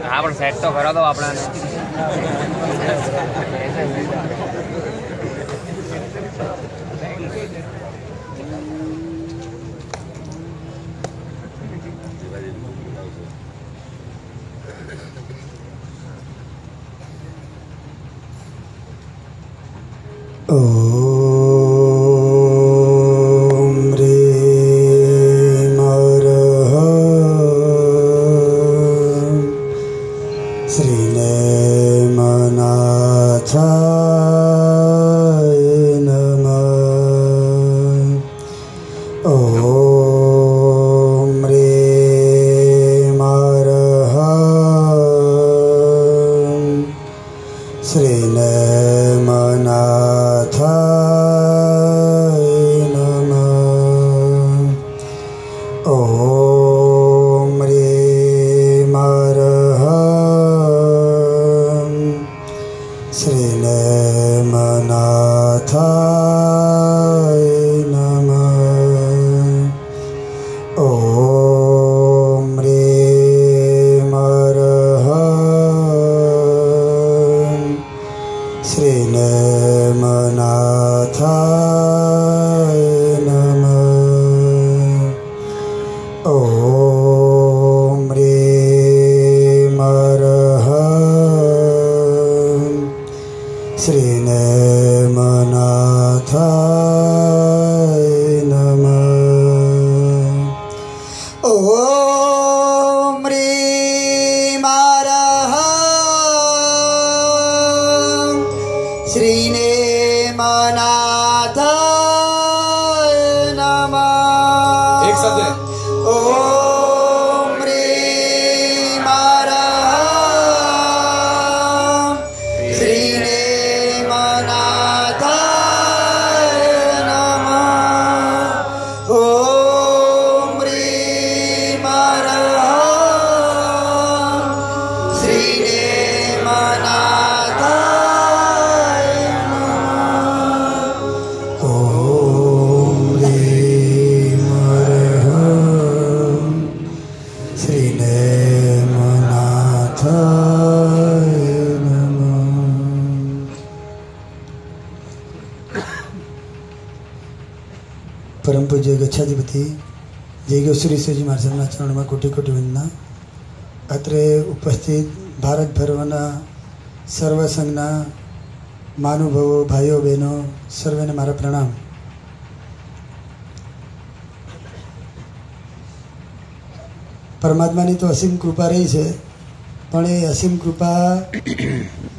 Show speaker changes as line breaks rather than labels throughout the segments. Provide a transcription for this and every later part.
હા પણ સેટ તો કરો તો આપણાને.
परम पूज्य गच्छाधिपति जय गो श्री श्रीजी महाराज चरण में कोटि कोटि वंदना। अत्रे उपस्थित भारत भरवना सर्व संघना महानुभावों भाईओ बहनों सर्वेने मारा प्रणाम। परमात्मा तो असीम कृपा रही है पण ए असीम कृपा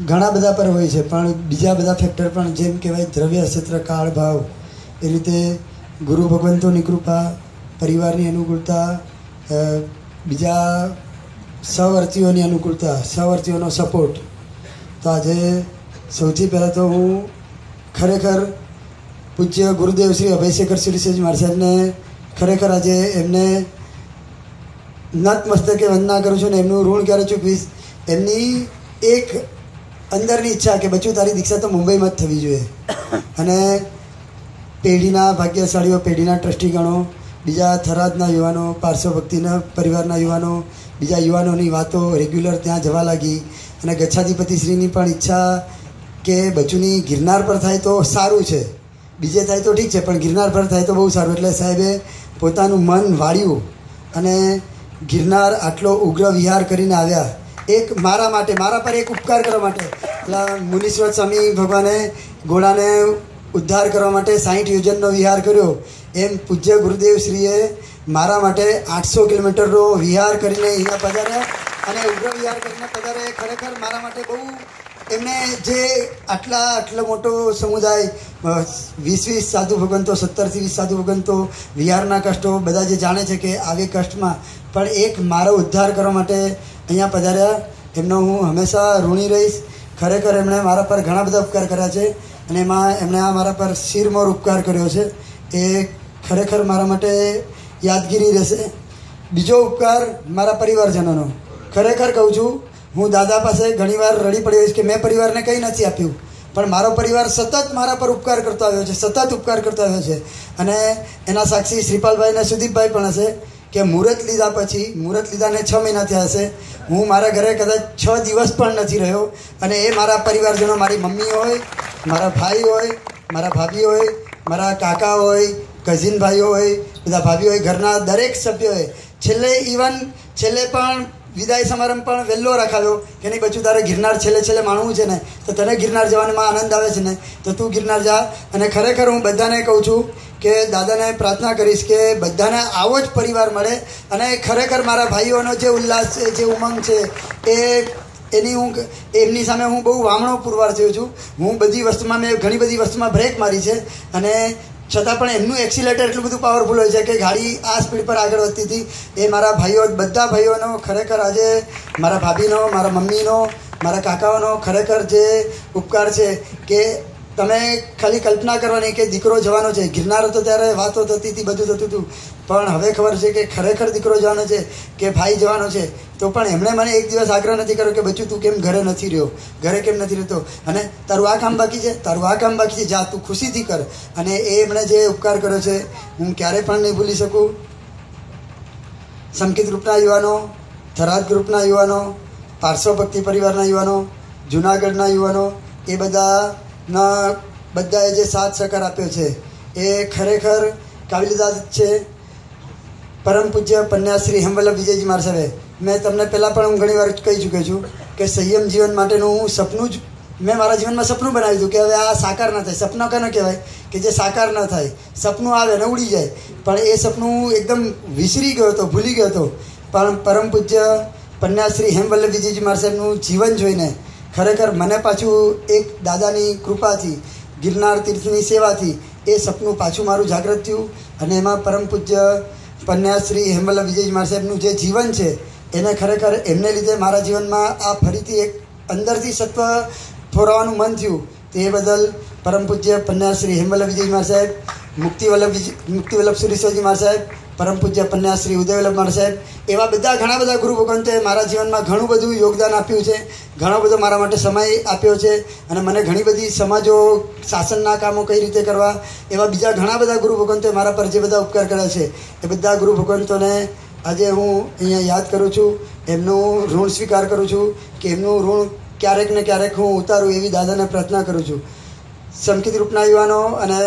घणा बधा पर होय छे पण बीजा बधा फैक्टर पण जेम कहेवाय द्रव्य क्षेत्र काल भाव ए रीते गुरु भगवंतोनी कृपा परिवारनी अनुकूलता बीजा सहवर्तीओनी अनुकूलता सहवर्तीओनो सपोर्ट। तो आज सौथी पहला तो हूँ खरेखर पूज्य गुरुदेव श्री अभयशेखर श्रीजी महाराज ने खरेखर आज एमने नतमस्तके वंदना करूँ छूँ ने एमनुं ऋण क्यारे चूकवीश। एमनी एक अंदरनी इच्छा के बच्चू तारी दीक्षा तो मुंबई में ज थवी जोईए अने पेढ़ीना भाग्यशाळीओ पेढ़ीना ट्रस्टीगणो बीजा थरादना युवानो पार्श्व भक्तिना परिवारना युवानो बीजा युवानोनी वातो रेग्युलर त्यां जवा लागी अने गच्छाधिपति श्रीनी पण इच्छा के बच्चूनी गिरनार पर थाय तो सारूं छे बीजे थाय तो ठीक छे पण गिरनार पर थाय तो बहु सारूं एटले साहेबे पोतानुं मन वाळ्युं अने गिरनार आटलो उग्र विहार करीने आव्या एक मारा माटे मारा पर एक उपकार करवा माटे एटला मुनीश्वर स्वामी भगवाने घोड़ाने उद्धार करवा माटे 60 योजननो विहार कर्यो एम पूज्य गुरुदेव श्रीए मारा माटे 800 किलोमीटरनो विहार करीने अहींया पधार्या अने उग्र विहार करीने पधारे। खरेखर मारा माटे बहु एमने जे आटलो मोटो समुदाय 20 साधु भगवंतो 17 થી 20 साधु भगवंतो विहारना कष्टो बधा जे जाणे छे के आवे कष्टमां पण एक मारो उद्धार करवा माटे अहींया पधार्या। एमनो हूँ हमेशा ऋणी रहीश। खरेखर एमणे मारा पर घणा बधा उपकार कर्या छे અને એમાં એમણે આ મારા પર શિરમોર ઉપકાર કર્યો છે એ ખરેખર મારા માટે યાદગીરી રહેશે। બીજો ઉપકાર મારા પરિવારજનોનો ખરેખર કહું છું હું દાદા પાસે ઘણીવાર રડી પડ્યો કે મેં પરિવારને કંઈ નથી આપ્યું પણ મારો પરિવાર સતત મારા પર ઉપકાર કરતો આવ્યો છે, સતત ઉપકાર કરતો આવ્યો છે. અને એના સાક્ષી શ્રીપાલભાઈ અને સુદીપભાઈ પણ હશે કે મુહૂર્ત લીધા પછી, મુહૂર્ત લીધાને 6 મહિના થયા હશે, હું મારા ઘરે કદાચ 6 દિવસ પણ નથી રહ્યો. અને એ મારા પરિવારજનો, મારી મમ્મી હોય, મારા ભાઈ હોય, મારા ભાભી હોય, મારા કાકા હોય, કઝિન ભાઈઓ હોય, બધા ભાભીઓ હોય, ઘરના દરેક સભ્યોએ છેલ્લે પણ વિદાય સમારંભ પણ વહેલો રાખાવ્યો કે નહીં બચ્ચું, તારે ગિરનાર છેલ્લે માણવું છે ને, તો તને ગિરનાર જવામાં આનંદ આવે છે ને, તો તું ગિરનાર જા. અને ખરેખર હું બધાને કહું છું કે દાદાને પ્રાર્થના કરીશ કે બધાને આવો જ પરિવાર મળે. અને ખરેખર મારા ભાઈઓનો જે ઉલ્લાસ છે, જે ઉમંગ છે, એમની સામે હું બહુ વામણો પુરવાર થયો છું. હું ઘણી બધી વસ્તુમાં બ્રેક મારી છે, અને છતાં પણ એમનું એક્સિલેટર એટલું બધું પાવરફુલ હોય છે કે ગાડી આ સ્પીડ પર આગળ વધતી હતી. એ મારા ભાઈઓ, બધા ભાઈઓનો ખરેખર આજે મારા ભાભીનો, મારા મમ્મીનો, મારા કાકાઓનો ખરેખર જે ઉપકાર છે કે તમે ખાલી કલ્પના કરવાની કે દીકરો જવાનો છે. ગિરનાર હતો ત્યારે વાતો થતી હતી, બધું થતું હતું, પણ હવે ખબર છે કે ખરેખર દીકરો જવાનો છે, કે ભાઈ જવાનો છે. તો પણ એમણે મને એક દિવસ આગ્રહ નથી કર્યો કે બચ્ચું તું કેમ ઘરે નથી રહ્યો, ઘરે કેમ નથી રહેતો, અને તારું આ કામ બાકી છે, તારું આ કામ બાકી છે, જા તું ખુશીથી કર. અને એ એમણે જે ઉપકાર કર્યો છે હું ક્યારેય પણ નહીં ભૂલી શકું. સંકિત ગ્રુપના યુવાનો, થરાદ ગ્રુપના યુવાનો, પારસો ભક્તિ પરિવારના યુવાનો, જૂનાગઢના યુવાનો, એ બધાએ જે સાથ સહકાર આપ્યો છે એ ખરેખર કાબિલિયત છે. પરમ પૂજ્ય પન્યાશ્રી હેમવલ્લભ વિજયજી મહારાજ સાહેબે, મેં તમને પહેલાં પણ હું ઘણી વાર કહી ચૂક્યો છું કે સંયમ જીવન માટેનું હું સપનું જ મેં મારા જીવનમાં સપનું બનાવ્યું હતું કે હવે આ સાકાર ન થાય. સપના કોને કહેવાય કે જે સાકાર ન થાય, સપનું આવે ને ઉડી જાય, પણ એ સપનું એકદમ વિસરી ગયો હતો, ભૂલી ગયો હતો. પણ પરમ પૂજ્ય પન્યાશ્રી હેમવલ્લભ વિજયજી મહારાજ સાહેબનું જીવન જોઈને ખરેખર મને પાછું એક દાદાની કૃપાથી, ગિરનાર તીર્થની સેવાથી એ સપનું પાછું મારું જાગૃત થયું. અને એમાં પરમ પૂજ્ય પન્યાશ્રી હેમવલ્લભ વિજયજી મહારાજ સાહેબનું જે જીવન છે એને ખરેખર એમને લીધે મારા જીવનમાં આ ફરીથી એક અંદરથી સત્વ થોરાવાનું મન થયું. તે બદલ પરમ પૂજ્ય પન્યાશ્રી હેમવલ્લભ વિજયજી મહારાજ સાહેબ, મુક્તિવલ્લભ સુરેશ્વરજી મહારાજ સાહેબ, પરમ પૂજ્ય પન્યાશ્રી ઉદયવલ્લભ મહારાજ સાહેબ, એવા ઘણા બધા ગુરુ ભગવંતોએ મારા જીવનમાં ઘણું બધું યોગદાન આપ્યું છે, ઘણો બધો મારા માટે સમય આપ્યો છે. અને મને ઘણી બધી સમાજો, શાસનના કામો કઈ રીતે કરવા, એવા બીજા ઘણા બધા ગુરુ ભગવંતોએ મારા પર જે બધા ઉપકાર કર્યા છે, એ બધા ગુરુ ભગવંતોને આજે હું અહીંયા યાદ કરું છું, એમનું ઋણ સ્વીકાર કરું છું કે એમનું ઋણ ક્યારેક ને ક્યારેક હું ઉતારું એવી દાદાને પ્રાર્થના કરું છું. સંકિત રૂપના યુવાનો અને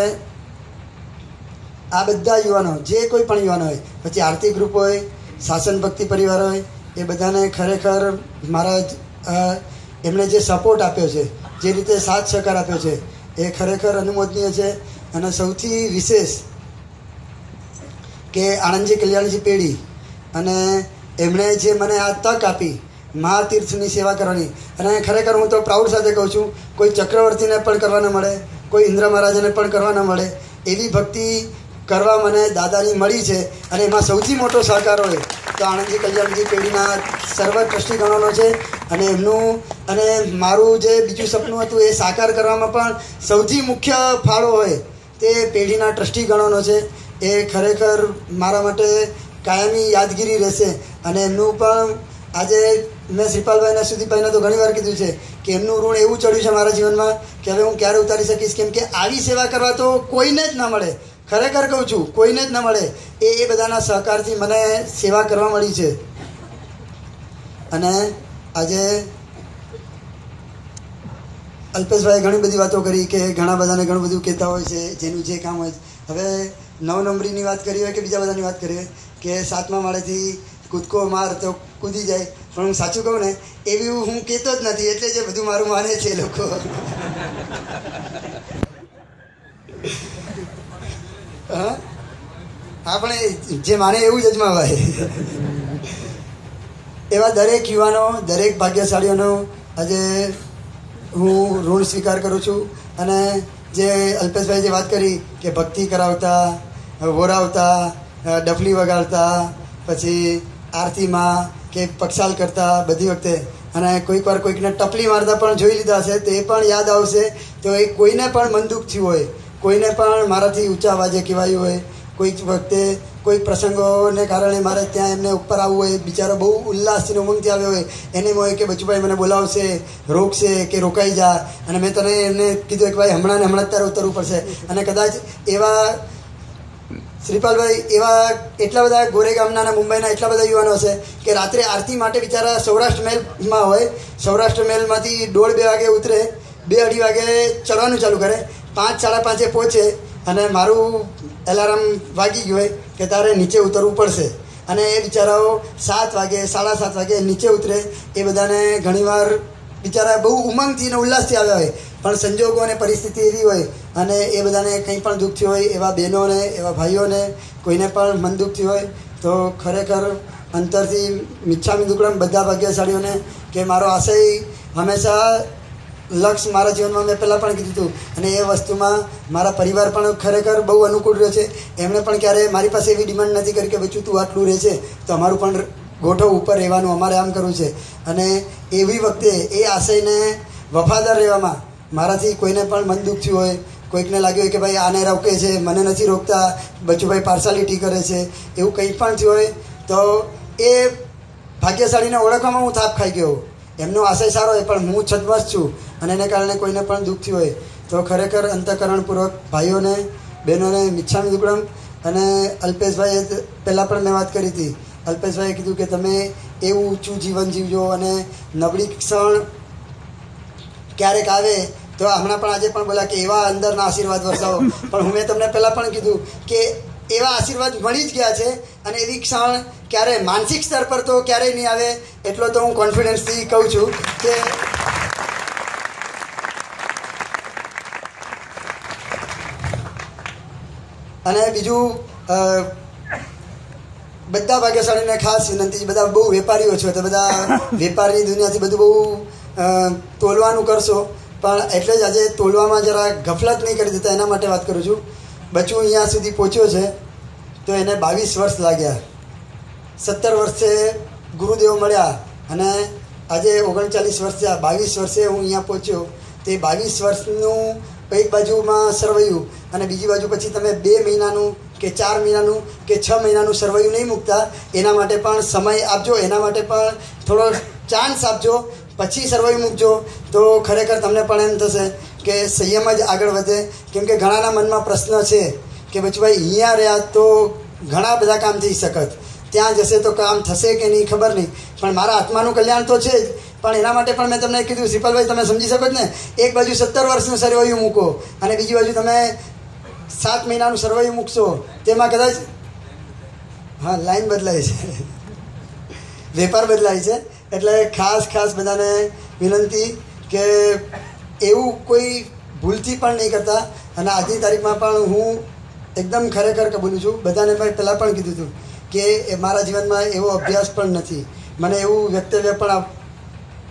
આ બધા યુવાનો, જે કોઈ પણ યુવાનો હોય, પછી આરતી ગ્રુપ હોય, શાસન ભક્તિ પરિવાર હોય, એ બધાને ખરેખર એમણે જે સપોર્ટ આપ્યો છે, જે રીતે સાથ સહકાર આપ્યો છે, એ ખરેખર અનુમોદનીય છે. અને સૌથી વિશેષ કે આણંદજી કલ્યાણજી પેઢી, અને એમણે જે મને આ તક આપી મહાતીર્થની સેવા કરવાની, અને ખરેખર હું તો પ્રાઉડ સાથે કહું છું, કોઈ ચક્રવર્તીને પણ કરવા ન મળે, કોઈ ઇન્દ્ર મહારાજાને પણ કરવા ન મળે એવી ભક્તિ કરવા મને દાદાની મળી છે. અને એમાં સૌથી મોટો સહકાર હોય તો આણંદજી કલ્યાણજી પેઢીના સર્વ ટ્રસ્ટીગણોનો છે. અને એમનું અને મારું જે બીજું સપનું હતું એ સાકાર કરવામાં પણ સૌથી મુખ્ય ફાળો હોય તે પેઢીના ટ્રસ્ટીગણોનો છે. એ ખરેખર મારા માટે કાયમી યાદગીરી રહેશે. અને એમનું પણ આજે મેં શ્રીપાલભાઈ અને સુદીપભાઈને તો ઘણી વાર કીધું છે કે એમનું ઋણ એવું ચડ્યું છે મારા જીવનમાં કે હવે હું ક્યારે ઉતારી શકીશ, કેમ કે આવી સેવા કરવા તો કોઈને જ ના મળે. ખરેખર કહું છું, કોઈને જ ના મળે. એ બધાના સહકારથી મને સેવા કરવા મળી છે. અને આજે અલ્પેશભાઈએ ઘણી બધી વાતો કરી કે ઘણા બધાને ઘણું બધું કહેતા હોય છે, જેનું જે કામ હોય. હવે 9 નંબરીની વાત કરી હોય કે બીજા બધાની વાત કરી હોય કે 7મા માળેથી કૂદકો માર તો કૂદી જાય, પણ હું સાચું કહું ને એવી હું કહેતો જ નથી, એટલે જે બધું મારું માને છે લોકો. હા, આપણે જે માને એવું જ અજમાવાય. એવા દરેક યુવાનો, દરેક ભાગ્યશાળીઓનો આજે હું ઋણ સ્વીકાર કરું છું. અને જે અલ્પેશભાઈ જે વાત કરી કે ભક્તિ કરાવતા, વોરાવતા, ડફલી વગાડતા, પછી આરતીમાં કે પક્ષાલ કરતા બધી વખતે, અને કોઈક વાર કોઈકને ટપલી મારતા પણ જોઈ લીધા છે, તો એ પણ યાદ આવશે. તો એ કોઈને પણ મન દુઃખ થયું હોય, કોઈને પણ મારાથી ઊંચા અવાજે કહેવાયું હોય, કોઈક વખતે કોઈ પ્રસંગોને કારણે મારે ત્યાં એમને ઉપર આવવું હોય, બિચારો બહુ ઉલ્લાસથી ઉમંગથી આવ્યો હોય, એને એમ હોય કે બચુભાઈ મને બોલાવશે, રોકશે કે રોકાઈ જા, અને મેં તને એમને કીધું કે ભાઈ હમણાં જ તારે ઉતરવું પડશે. અને કદાચ એવા શ્રીપાલભાઈ એવા એટલા બધા ગોરેગામના અને મુંબઈના એટલા બધા યુવાનો છે કે રાત્રે આરતી માટે બિચારા સૌરાષ્ટ્ર મહેલમાં હોય, સૌરાષ્ટ્ર મહેલમાંથી 1:30-2 વાગે ઉતરે, 2-2:30 વાગે ચડવાનું ચાલુ કરે, 5-5:30 પહોંચે, અને મારું એલાર્મ વાગી ગયું હોય કે તારે નીચે ઉતરવું પડશે. અને એ બિચારાઓ 7 વાગે 7:30 વાગે નીચે ઉતરે. એ બધાને ઘણીવાર બિચારા બહુ ઉમંગથી અને ઉલ્લાસથી આવ્યા હોય, પણ સંજોગો અને પરિસ્થિતિ એવી હોય અને એ બધાને કંઈ પણ દુઃખ થયું હોય, એવા બહેનોને, એવા ભાઈઓને કોઈને પણ મન દુઃખ થયું હોય તો ખરેખર અંતરથી મિચ્છામી દુક્કડમ બધા ભાગ્યશાળીઓને કે મારો આશય હંમેશા લક્ષ્ય મારા જીવનમાં મેં પહેલાં પણ કીધું હતું, અને એ વસ્તુમાં મારા પરિવાર પણ ખરેખર બહુ અનુકૂળ રહ્યો છે. એમણે પણ ક્યારેય મારી પાસે એવી ડિમાન્ડ નથી કરી કે બચ્ચું તું આટલું રહે છે તો અમારું પણ ગોઠવ ઉપર રહેવાનું, અમારે આમ કરવું છે. અને એવી વખતે એ આશયને વફાદાર રહેવામાં મારાથી કોઈને પણ મન દુઃખ થયું હોય, કોઈકને લાગ્યું હોય કે ભાઈ આને રોકે છે, મને નથી રોકતા, બચુભાઈ પાર્સાલિટી કરે છે, એવું કંઈ પણ થયું હોય તો એ ભાગ્યશાળીને ઓળખવામાં હું થાપ ખાઈ ગયો. એમનો આશય સારો હોય પણ હું છદમસ્ત છું, અને એને કારણે કોઈને પણ દુઃખ થયું હોય તો ખરેખર અંતઃકરણપૂર્વક ભાઈઓને, બહેનોને મિચ્છામી દુક્કડમ. અને અલ્પેશભાઈએ પહેલાં પણ મેં વાત કરી હતી, અલ્પેશભાઈએ કીધું કે તમે એવું ઊંચું જીવન જીવજો, અને નબળી ક્ષણ ક્યારેક આવે તો હમણાં પણ આજે પણ બોલ્યા કે એવા અંદરના આશીર્વાદ વરસાવો, પણ હું મેં તમને પહેલાં પણ કીધું કે એવા આશીર્વાદ મળી જ ગયા છે, અને એવી ક્ષણ ક્યારે માનસિક સ્તર પર તો ક્યારેય નહીં આવે, એટલો તો હું કોન્ફિડન્સથી કહું છું કે અને બીજું બધા ભાગ્યશાળીને ખાસ વિનંતી, બધા બહુ વેપારીઓ છો તો બધા વેપારની દુનિયાથી બધું બહુ તોલવાનું કરશો, પણ એટલે જ આજે તોલવામાં જરા ગફલત નહીં કરી દેતા એના માટે વાત કરું છું. બચ્ચું અહીંયા સુધી પહોંચ્યો છે તો એને 22 વર્ષ લાગ્યા. 17 વર્ષે ગુરુદેવ મળ્યા અને આજે 39 વર્ષ થયા. 22 વર્ષે હું અહીંયા પહોંચ્યો. તે 22 વર્ષનું એક બાજુમાં સરવૈયું અને બીજી બાજુ પછી તમે 2 મહિનાનું કે 4 મહિનાનું કે 6 મહિનાનું સરવૈયું નહીં મૂકતા. એના માટે પણ સમય આપજો, એના માટે પણ થોડો ચાન્સ આપજો, પછી સરવૈયું મૂકજો તો ખરેખર તમને પણ એમ થશે કે સંયમ જ આગળ વધે. કેમ કે ઘણાના મનમાં પ્રશ્ન છે કે બચુભાઈ અહીંયા રહ્યા તો ઘણા બધા કામ થઈ શકત, ત્યાં જશે તો કામ થશે કે નહીં ખબર નહીં, પણ મારા આત્માનું કલ્યાણ તો છે જ. પણ એના માટે પણ મેં તમને કીધું શ્રીપાલભાઈ તમે સમજી શકો જ ને, એક બાજુ 17 વર્ષનું સરવૈયું મૂકો અને બીજી બાજુ તમે 7 મહિનાનું સરવૈયું મૂકશો, તેમાં કદાચ હા લાઈન બદલાય છે, વેપાર બદલાય છે. એટલે ખાસ બધાને વિનંતી કે એવું કોઈ ભૂલથી પણ નહીં કરતા. અને આજની તારીખમાં પણ હું એકદમ ખરેખર કબૂલું છું, બધાને મેં પહેલાં પણ કીધું હતું કે મારા જીવનમાં એવો અભ્યાસ પણ નથી, મને એવું વક્તવ્ય પણ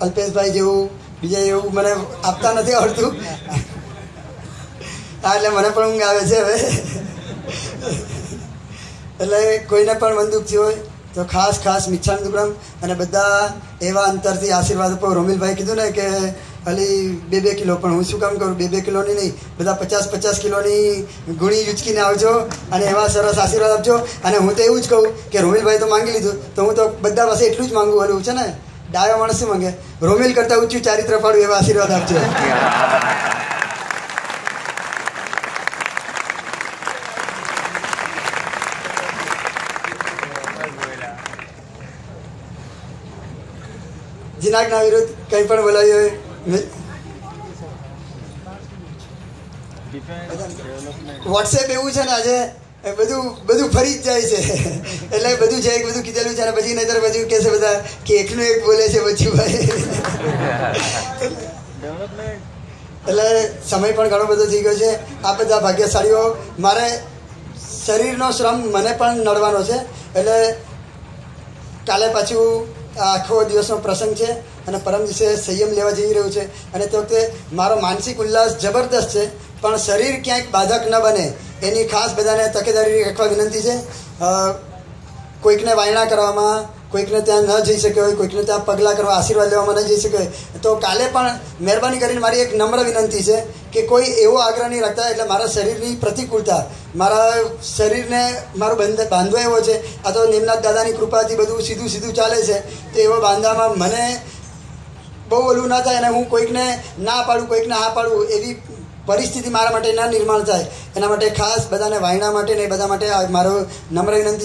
અલ્પેશભાઈ જેવું બીજા એવું મને આપતા નથી આવડતું. હા એટલે મને પણ ઊંઘ આવે છે હવે. એટલે કોઈને પણ મન દુઃખ થયું હોય તો ખાસ મિચ્છામી દુક્કડમ. અને બધા એવા અંતરથી આશીર્વાદ આપો. રોમિલભાઈ કીધું ને કે ખાલી 2-2 કિલો, પણ હું શું કામ કરું, 2-2 કિલોની નહીં, બધા 50-50 કિલોની ગુણી ઉચકીને આવજો અને એવા સરસ આશીર્વાદ આપજો. અને હું તો એવું જ કહું કે રોમિલભાઈ તો માંગી લીધું તો હું તો બધા પાસે એટલું જ માંગુ. ઓલું છે ને ડાયો માણસ શું માંગે, રોમિલ કરતાં ઊંચું ચારિત્ર પાડું એવા આશીર્વાદ આપજો. જીનાગના વિરુદ્ધ કંઈ પણ બોલાવ્યું હોય, વોટ્સએપ એવું છે ને આજે બધું ફરી જ જાય છે. એટલે બધું છે બધું કીધેલું છે અને પછી નહીતર બધું કહે છે બધા કે એકનું એક બોલે છે બચુભાઈ. એટલે સમય પણ ઘણો બધો થઈ ગયો છે. આ બધા ભાગ્યશાળીઓ, મારે શરીરનો શ્રમ મને પણ નડવાનો છે. એટલે કાલે પાછું આખો દિવસનો પ્રસંગ છે અને પરમ દિવસે સંયમ લેવા જઈ રહ્યું છે. અને તે વખતે મારો માનસિક ઉલ્લાસ જબરદસ્ત છે, પણ શરીર ક્યાંક બાધક ન બને એની ખાસ બધાને તકેદારી રાખવા વિનંતી છે. કોઈકને વાયણા કરવામાં, કોઈકને ત્યાં ન જઈ શક્યો હોય, કોઈકને ત્યાં પગલાં કરવા આશીર્વાદ લેવામાં ન જઈ શક્યો હોય, તો કાલે પણ મહેરબાની કરીને મારી એક નમ્ર વિનંતી છે કે કોઈ એવો આગ્રહ નહીં રાખતા. એટલે મારા શરીરની પ્રતિકૂળતા, મારા શરીરને મારું બાંધવો એવો છે, આ તો નિમનાથ દાદાની કૃપાથી બધું સીધું સીધું ચાલે છે, તો એવો બાંધવામાં મને બહુ ઓલું ના થાય અને હું કોઈકને ના પાડું, કોઈકને હા પાડું એવી પરિસ્થિતિ મારા માટે ના નિર્માણ થાય. એના માટે ખાસ બધાને વાયણા માટે ને એ બધા માટે મારો નમ્ર વિનંતી